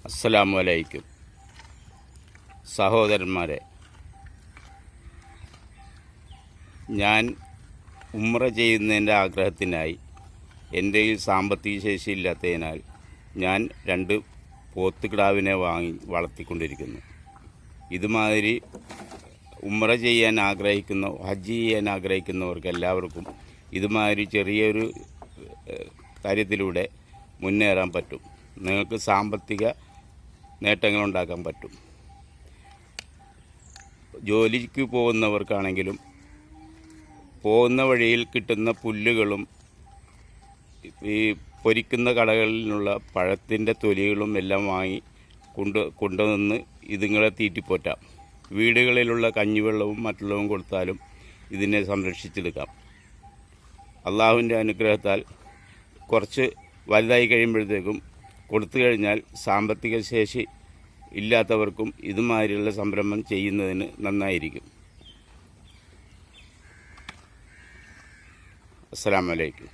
അസ്സലാമു അലൈക്കും സഹോദരന്മാരെ, ഞാൻ ഉംറ ചെയ്യുന്നതിൻ്റെ ആഗ്രഹത്തിനായി എൻ്റെ കയ്യിൽ സാമ്പത്തിക ശേഷിയില്ലാത്തതിനാൽ ഞാൻ 2 പോത്തുകിടാവിനെ വാങ്ങി വളർത്തിക്കൊണ്ടിരിക്കുന്നു. ഇതുമാതിരി ഉംറ ചെയ്യാൻ ഹജ്ജ് ചെയ്യാൻ ആഗ്രഹിക്കുന്നവർക്ക് എല്ലാവർക്കും ഇതുമാതിരി ചെറിയൊരു കാര്യത്തിലൂടെ മുന്നേറാൻ പറ്റും. നിങ്ങൾക്ക് സാമ്പത്തിക നേട്ടങ്ങളുണ്ടാക്കാൻ പറ്റും. ജോലിക്ക് പോകുന്നവർക്കാണെങ്കിലും പോകുന്ന വഴിയിൽ കിട്ടുന്ന പുല്ലുകളും ഈ പൊരിക്കുന്ന കടകളിൽ നിന്നുള്ള പഴത്തിൻ്റെ തൊലികളും എല്ലാം വാങ്ങി കൊണ്ടുവന്ന് ഇതുങ്ങളെ തീറ്റിപ്പോറ്റാം. വീടുകളിലുള്ള കഞ്ഞിവെള്ളവും മറ്റുള്ളതും കൊടുത്താലും ഇതിനെ സംരക്ഷിച്ചെടുക്കാം. അള്ളാഹുവിൻ്റെ അനുഗ്രഹത്താൽ കുറച്ച് വലുതായി കഴിയുമ്പോഴത്തേക്കും കൊടുത്തു കഴിഞ്ഞാൽ സാമ്പത്തിക ശേഷി ഇല്ലാത്തവർക്കും ഇതുമാതിരിയുള്ള സംരംഭം ചെയ്യുന്നതിന് നന്നായിരിക്കും. അസ്സലാമു അലൈക്കും.